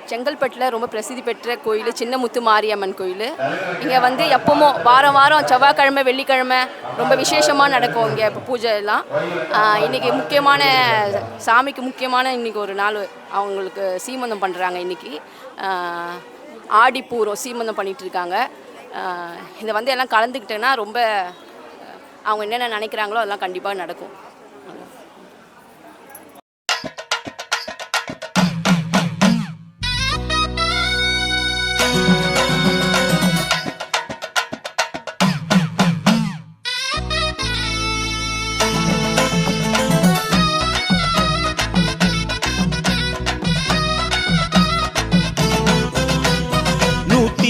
செங்கல்பட்டில் ரொம்ப பிரசித்தி பெற்ற கோயில் சின்னமுத்து மாரியம்மன் கோயில். இங்கே வந்து எப்பவும் வாரம் வாரம் செவ்வாய்க்கிழமை வெள்ளிக்கிழமை ரொம்ப விசேஷமாக நடக்கும் இங்கே இப்போ பூஜை எல்லாம். இன்றைக்கி முக்கியமான சாமிக்கு முக்கியமான இன்றைக்கி ஒரு நாள் அவங்களுக்கு சீமந்தம் பண்ணுறாங்க. இன்றைக்கி ஆடிப்பூரம் சீமந்தம் பண்ணிகிட்ருக்காங்க. இதை வந்து எல்லாம் கலந்துக்கிட்டேன்னா ரொம்ப அவங்க என்னென்ன நினைக்கிறாங்களோ அதெல்லாம் கண்டிப்பாக நடக்கும்.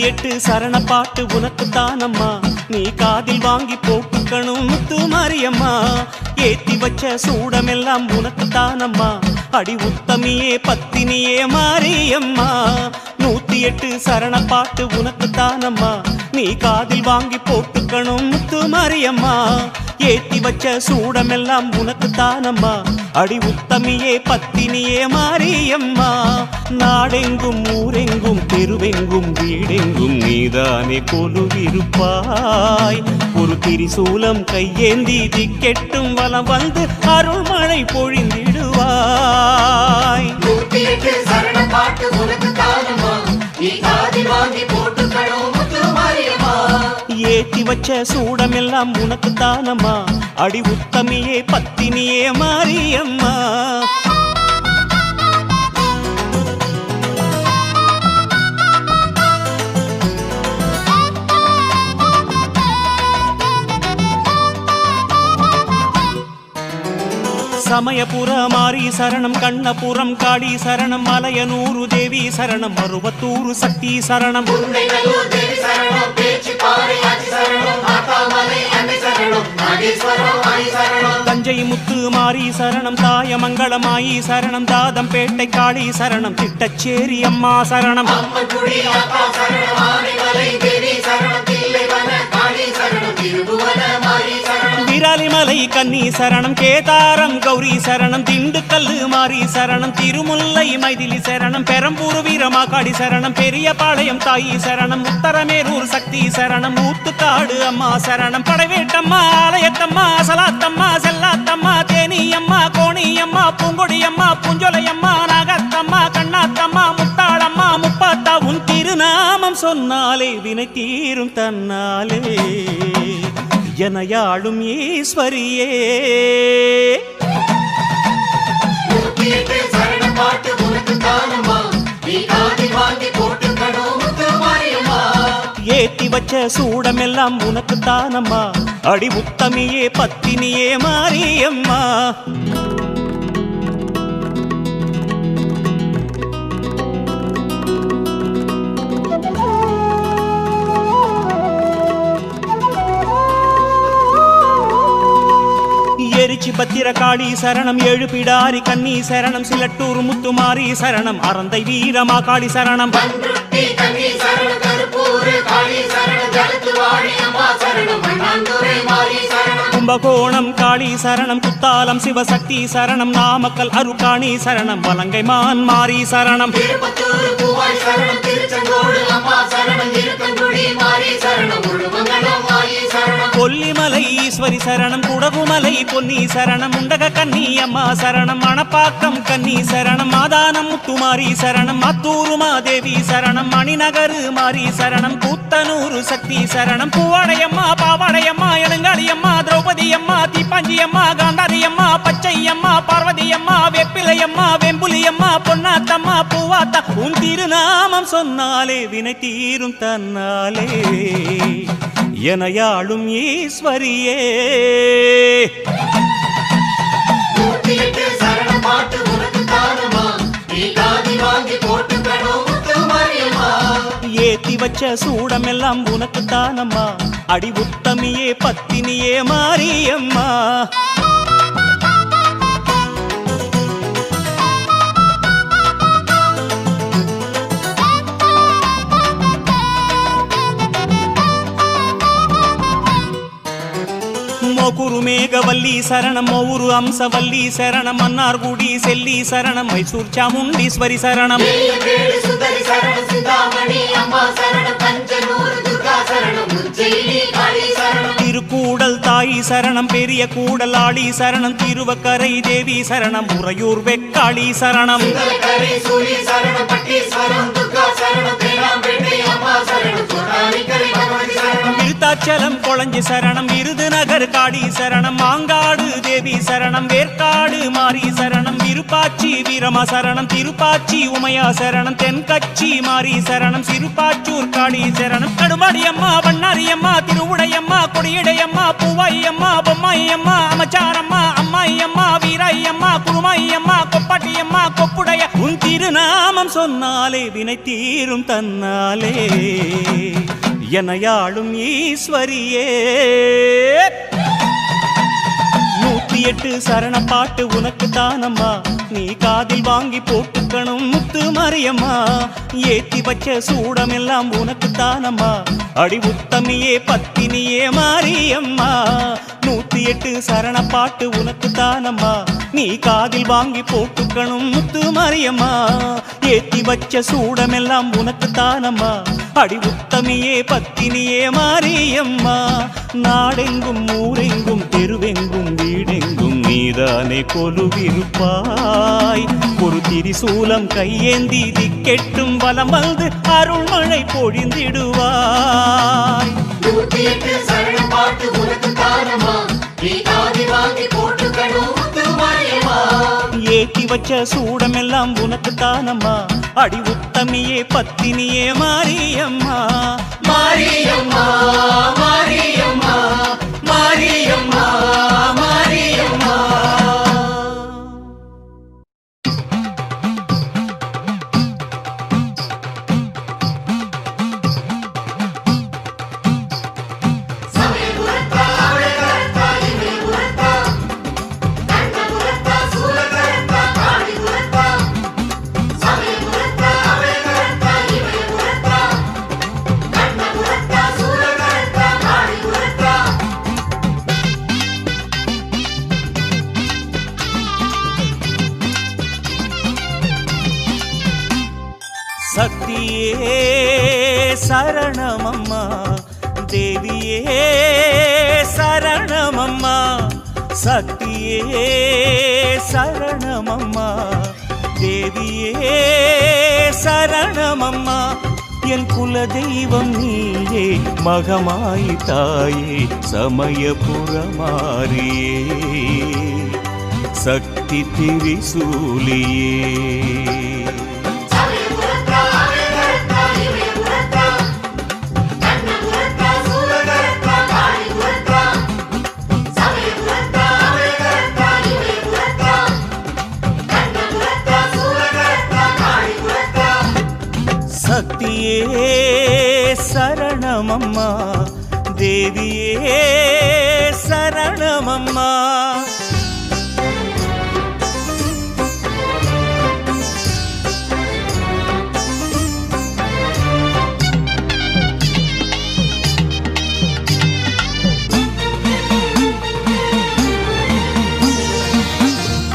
எட்டு சரண பாட்டு உனக்கு தானம்மா, நீ காதில் வாங்கி போட்டுக்கணும் முத்து மாரியம்மா. ஏத்தி வச்ச சூடமெல்லாம் உனக்கு தானம்மா, அடி உத்தமியே பத்தினியே மாரியம்மா. 108 சரண பாட்டு உனக்கு தானம்மா, நீ காதில் வாங்கி போட்டுக்கணும் முத்து மாரியம்மா. ஏத்தி வச்ச சூடமெல்லாம் உனக்கு தானம்மா, அடி உத்தமியே பத்தினியே மாரியம்மா. நாடெங்கும் ஊரெங்கும் தெருவெங்கும் வீடெங்கும் நீதானே கொலுவிருப்பாய். ஒரு திரிசூலம் கையேந்தி திக்கெட்டும் வலம் வந்து அருள்மழை பொழிந்திடுவாய். ஏத்தி வச்ச சூடமெல்லாம் உனக்கு தானம்மா, அடி உத்தமியே பத்தினியே மாரியம்மா. சமயபுர மாரி சரணம், கண்ணபுரம் காளி சரணம், மலையனூரு தேவி சரணம், மருவத்தூரு சக்தி சரணம், தஞ்சை முத்து மாரி சரணம், தாயமங்கலமாயி சரணம், தாதம்பேட்டை காளி சரணம், திட்டச்சேரி அம்மா சரணம், விராலிமலை கன்னி சரணம், கேதாரம் கௌரி சரணம், திண்டுக்கல்லு மாரி சரணம், திருமுல்லை மைதிலி சரணம், பெரம்பூர் வீரமாகாடி சரணம், பெரியபாளையம் தாயி சரணம், உத்தரமேரூர் சக்தி சரணம், ஊத்துக்காடு அம்மா சரணம், படைவேட்டம்மா ஆலயத்தம்மா சலாத்தம்மா செல்லாத்தம்மா தேனியம்மா கோணியம்மா பூங்கொடியம்மா பூஞ்சொலையம்மா நாகத்தம்மா கண்ணாத்தம்மா முத்தாளம்மா முப்பாத்தா. உன் திருநாமம் சொன்னாலே வினை தீரும் தன்னாலே ஜனயாளும் ஈஸ்வரியே. ஏத்தி வச்ச சூடமெல்லாம் உனக்கு தானம்மா, அடி உத்தமியே பத்தினியே மாரியம்மா. எரிச்சி பத்திர காளி சரணம், எழுபிடாரி கன்னி சரணம், சிலட்டூர் முத்துமாரி சரணம், அறந்தை வீரமா காளி சரணம், கும்பகோணம் காளி சரணம், குத்தாலம் சிவசக்தி சரணம், நாமக்கல் அருகாணி சரணம், வலங்கைமான் மாரி சரணம், கொல்லிமலை ஈஸ்வரி சரணம், குடகுமலை பொன்னி சரணம், முண்டக கன்னி அம்மா சரணம், மணப்பாக்கம் கன்னி சரணம், மாதானம் முத்துமாரி சரணம், மாத்தூரு மாதேவி சரணம், மணிநகரு மாரி சரணம், கூத்தனூரு சக்தி சரணம், பூவாடையம்மா பாவாடையம்மா எழுங்காளியம்மா திரௌபதியம்மா தீப்பாஞ்சியம்மா காந்தாரியம்மா பச்சையம்மா பார்வதியம்மா வெப்பிலையம்மா வெம்புலியம்மா பொன்னாத்தம்மா பூவாத்தா. உன் திருநாமம் சொன்னாலே வினை தீரும் தன்னாலே எனையாளும் ஈஸ்வரியே. ஏத்தி வச்ச சூடமெல்லாம் உனக்கு தானம்மா, அடி உத்தமியே பத்தினியே மாரியம்மா. குருமேகவல்லி சரணம் மௌரு அம்சவல்லி சரணம் மன்னார்குடி செல்லி சரணம் மைசூர் சாமுண்டீஸ்வரி சரணம் திருக்கூடல் தாயி சரணம் பெரிய கூடல் ஆளி சரணம் திருவக்கரை தேவி சரணம் உறையூர் வெக்காளி சரணம் விருத்தாச்சலம் கொளஞ்சி சரணம் விருதுநகர் காடி சரணம் மாங்காடு தேவி சரணம் வேற்காடு மாரி சரணம் விருப்பாச்சி வீரமா சரணம் திருப்பாச்சி உமையா சரணம் தென்கட்சி மாரி சரணம் சிறுபாச்சூர் காடி சரணம் கடுமாடியம்மா வண்ணாரியம்மா திருவுடையம்மா கொடியடையம்மா பூவாயம்மா பொம்மாயம்மா அமைச்சாரம்மா அம்மாயம்மா வீராயம்மா குருமாயம்மா கொப்பாட்டியம்மா கொப்புடைய உன் திருநாமம் சொன்னாலே வினை தீரும் தன்னாலே எனையாளும் ஈஸ்வரியே 108 சரண பாட்டு உனக்கு தானம்மா நீ காதில் வாங்கி போட்டுக்கணும் முத்து மாரியம்மா ஏத்தி வச்ச சூடமெல்லாம் உனக்கு தானம்மா அடி உத்தமியே பத்தினியே மாரியம்மா 108 சரண பாட்டு உனக்கு தானம்மா நீ காதில் வாங்கி போட்டுக்கணும் முத்து மாரியம்மா ஏத்தி வச்ச சூடமெல்லாம் உனக்கு தானம்மா அடி உத்தமியே பத்தினியே மாரியம்மா நாடெங்கும் ஊரெங்கும் தெருவெங்கும் வீடெங்கும் நீதானே கொலுவிருப்பாய் ஒரு திரிசூலம் கையேந்தி திக்கெட்டும் வலம் வந்து அருள்மழை பொழிந்திடுவாய் ஏத்தி வச்ச சூடமெல்லாம் உனக்கு தானம்மா அடி உத்தமியே பத்தினியே மாரியம்மா மாரியம்மா மாரியம்மா மாரியம்மா மாரியம்மா சக்தியே சரணமம்மா தேவியே சரணமம்மா சக்தியே சரணமம்மா தேவியே சரணமம்மா என் குல தெய்வம் நீயே மகமாய் தாயே சமயபுரமாரியே சக்தி திரிசூலியே சக்தியே சரணமம்மா தேவியே சரணமம்மா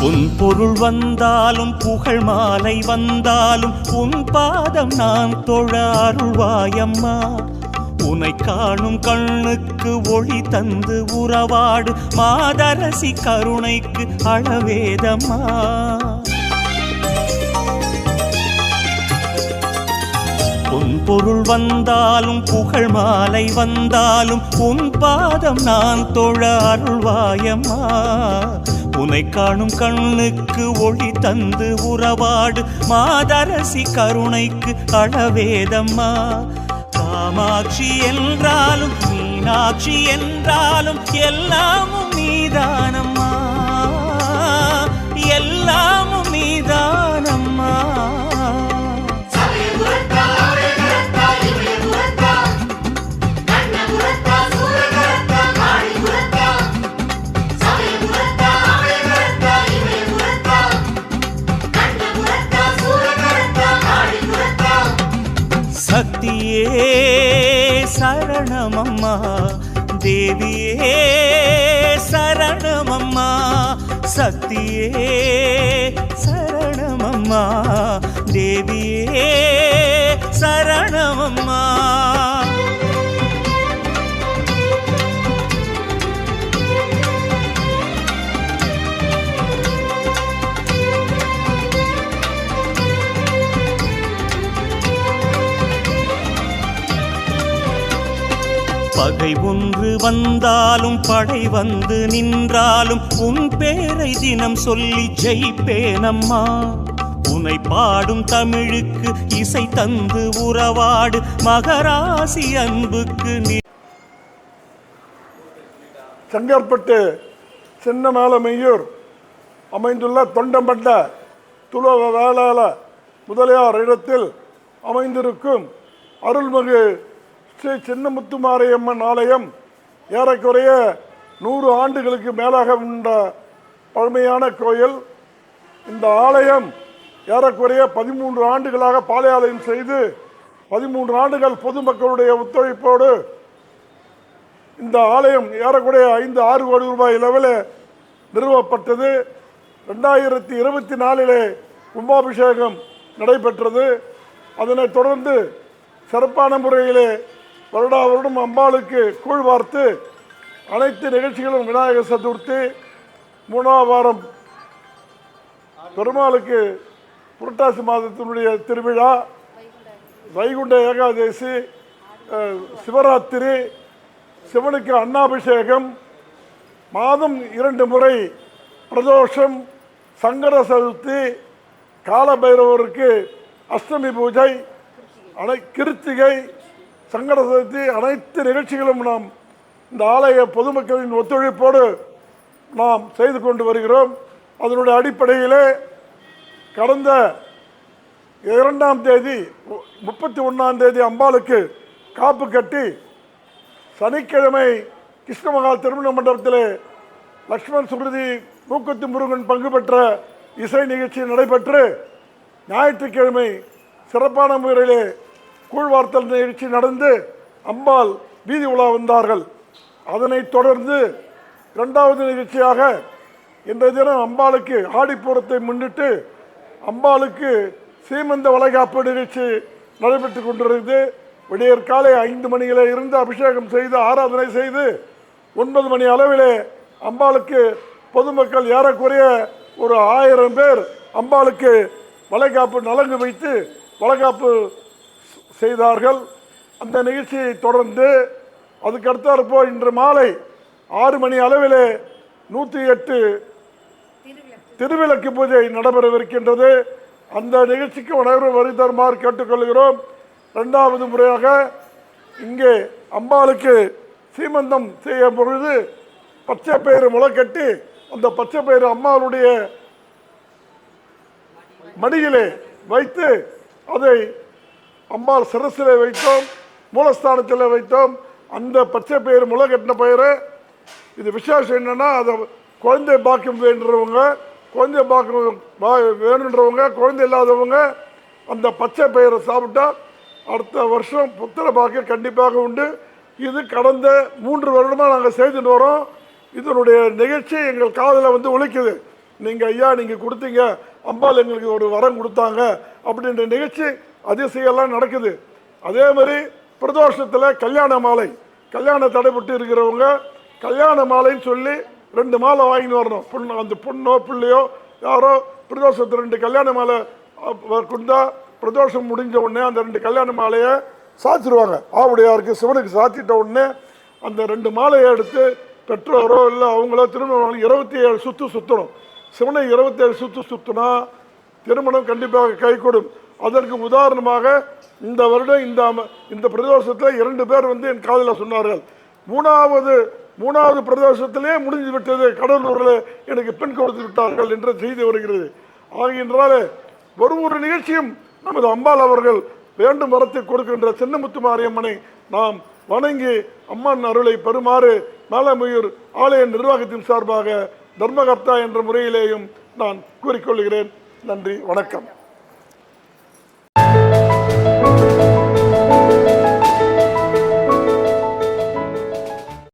உன் பொருள் வந்தாலும் புகழ் மாலை வந்தாலும் உன் பாதம் நான் தொழ அருள்வாயம்மா உனை காணும் கண்ணுக்கு ஒளி தந்து உறவாடு மாதரசி கருணைக்கு அளவேதம்மா உன் பொருள் வந்தாலும் புகழ் மாலை வந்தாலும் உன் பாதம் நான் தொழ அருள்வாயம்மா உனை காணும் கண்ணுக்கு ஒளி தந்து உறவாடு மாதரசி கருணைக்கு அளவேதம்மா காமாட்சி என்றாலும் மீனாட்சி என்றாலும் எல்லாமும் நீதானம்மா எல்லாமும் நீதானம்மா சக்தியே சரணமம்மா தேவியே சரணமம்மா சக்தியே சரணமம்மா தேவியே சரணமம்மா. பகை ஒன்று வந்தாலும் படை வந்து நின்றாலும் உன் பேரை தினம் சொல்லி ஜெயிப்பேனம்மா. உனை பாடும் தமிழுக்கு இசை தந்து உறவாடு மகராசி அன்புக்கு நீ. செங்கற்பட்டு சின்னமேலமையூர் அமைந்துள்ள தொண்டம்பட்ட துளவ வேளாள முதலியார் இடத்தில் அமைந்திருக்கும் அருள்மிகு ஸ்ரீ சின்னமுத்துமாரியம்மன் ஆலயம் ஏறக்குறைய 100 ஆண்டுகளுக்கு மேலாக உள்ள பழமையான கோயில். இந்த ஆலயம் ஏறக்குறைய 13 ஆண்டுகளாக பாளையாலயம் செய்து 13 ஆண்டுகள் பொதுமக்களுடைய ஒத்துழைப்போடு இந்த ஆலயம் ஏறக்குறைய 5-6 கோடி ரூபாய் அளவில் நிறுவப்பட்டது. 2024 கும்பாபிஷேகம் நடைபெற்றது. அதனைத் தொடர்ந்து சிறப்பான முறையிலே வருடா வருடம் அம்பாளுக்கு கூழ் வார்த்து அனைத்து நிகழ்ச்சிகளும் விநாயகர் சதுர்த்தி 3ஆம் வாரம் பெருமாளுக்கு புரட்டாசி மாதத்தினுடைய திருவிழா, வைகுண்ட ஏகாதசி, சிவராத்திரி, சிவனுக்கு அன்னாபிஷேகம், மாதம் 2 முறை பிரதோஷம், சங்கர சதுர்த்தி, காலபைரவருக்கு அஷ்டமி பூஜை, கிருத்திகை, சங்கர சதுர்த்தி அனைத்து நிகழ்ச்சிகளும் நாம் இந்த ஆலய பொதுமக்களின் ஒத்துழைப்போடு நாம் செய்து கொண்டு வருகிறோம். அதனுடைய அடிப்படையிலே கடந்த 2ஆம் தேதி 31ஆம் தேதி அம்பாளுக்கு காப்பு கட்டி சனிக்கிழமை கிருஷ்ணமகால் திருமண மண்டபத்தில் லக்ஷ்மண் சுருதி மூக்குத்தி முருகன் பங்கு பெற்ற இசை நிகழ்ச்சி நடைபெற்று ஞாயிற்றுக்கிழமை சிறப்பான முறையிலே கூழ்வார்த்தல் நிகழ்ச்சி நடந்து அம்பாள் வீதி உலா வந்தார்கள். அதனைத் தொடர்ந்து 2வது நிகழ்ச்சியாக இன்றைய தினம் அம்பாளுக்கு ஆடிப்பூரத்தை முன்னிட்டு அம்பாளுக்கு சீமந்த வளைகாப்பு நிகழ்ச்சி நடைபெற்று கொண்டிருந்தது. விடியற் காலை 5 மணியிலே இருந்து அபிஷேகம் செய்து ஆராதனை செய்து 9 மணி அளவிலே அம்பாளுக்கு பொதுமக்கள் ஏறக்குறைய ஒரு 1000 பேர் அம்பாளுக்கு வளைகாப்பு நலங்கு வைத்து வளைகாப்பு செய்தார்கள். அந்த நிகழ்ச்சியை தொடர்ந்து அதுக்கடுத்தாற்போ இன்று மாலை 6 மணி அளவிலே 108 திருவிளக்கு பூஜை நடைபெறவிருக்கின்றது. அந்த நிகழ்ச்சிக்கு அனைவரும் வரி தருமாறு கேட்டுக்கொள்கிறோம். 2வது முறையாக இங்கே அம்பாளுக்கு சீமந்தம் செய்யும் பொழுது பச்சை பயிறு முளைக்கட்டி அந்த பச்சை பயிறு அம்மாளுடைய மடியிலே வைத்து அதை அம்பாள் சிரசிலே வைத்தோம், மூலஸ்தானத்தில் வைத்தோம். அந்த பச்சை பயிறு முளை கட்டின பயிரை இது விசேஷம் என்னென்னா அதை குழந்தை பாக்கியம் வேண்டுறவங்க, குழந்தை பாக்கியம் வேணுன்றவங்க, குழந்தை இல்லாதவங்க அந்த பச்சை பயிரை சாப்பிட்டா அடுத்த வருஷம் புத்திர பாக்கியம் கண்டிப்பாக உண்டு. இது கடந்த 3 வருடமாக நாங்கள் செய்துட்டு வரோம். இதனுடைய நிகழ்ச்சி எங்கள் காதில் வந்து ஒலிக்குது. நீங்கள் ஐயா நீங்கள் கொடுத்தீங்க, அம்பாள் எங்களுக்கு ஒரு வரம் கொடுத்தாங்க அப்படின்ற நிகழ்ச்சி அதிசயெல்லாம் நடக்குது. அதே மாதிரி பிரதோஷத்தில் கல்யாண மாலை, கல்யாண தடைப்பட்டு இருக்கிறவங்க கல்யாண மாலைன்னு சொல்லி 2 மாலை வாங்கின்னு வரணும். அந்த பொண்ணோ பிள்ளையோ யாரோ பிரதோஷத்தில் 2 கல்யாண மாலை கொண்டா பிரதோஷம் முடிஞ்ச உடனே அந்த 2 கல்யாண மாலையை சாத்திடுவாங்க. ஆவுடையாருக்கு சிவனுக்கு சாத்திட்ட உடனே அந்த 2 மாலையை எடுத்து பெற்றோரோ இல்லை அவங்களோ திருமணம் 27 சுற்று சுற்றணும். சிவனை 27 சுற்று சுற்றினா திருமணம் கண்டிப்பாக கைகூடும். அதற்கு உதாரணமாக இந்த வருடம் இந்த பிரதோஷத்தில் 2 பேர் வந்து என் காதில் சொன்னார்கள். மூணாவது பிரதோஷத்திலே முடிஞ்சு விட்டது, கடலூரில் எனக்கு பெண் கொடுத்து விட்டார்கள் என்ற செய்தி வருகிறது. ஆகின்றால் ஒரு நிகழ்ச்சியும் நமது அம்பாள் அவர்கள் வேண்டும் வரத்தை கொடுக்கின்ற சின்னமுத்து மாரியம்மனை நாம் வணங்கி அம்மன் அருளை பெறுமாறு மேலமையூர் ஆலய நிர்வாகத்தின் சார்பாக தர்மகர்த்தா என்ற முறையிலேயும் நான் கூறிக்கொள்கிறேன். நன்றி, வணக்கம்.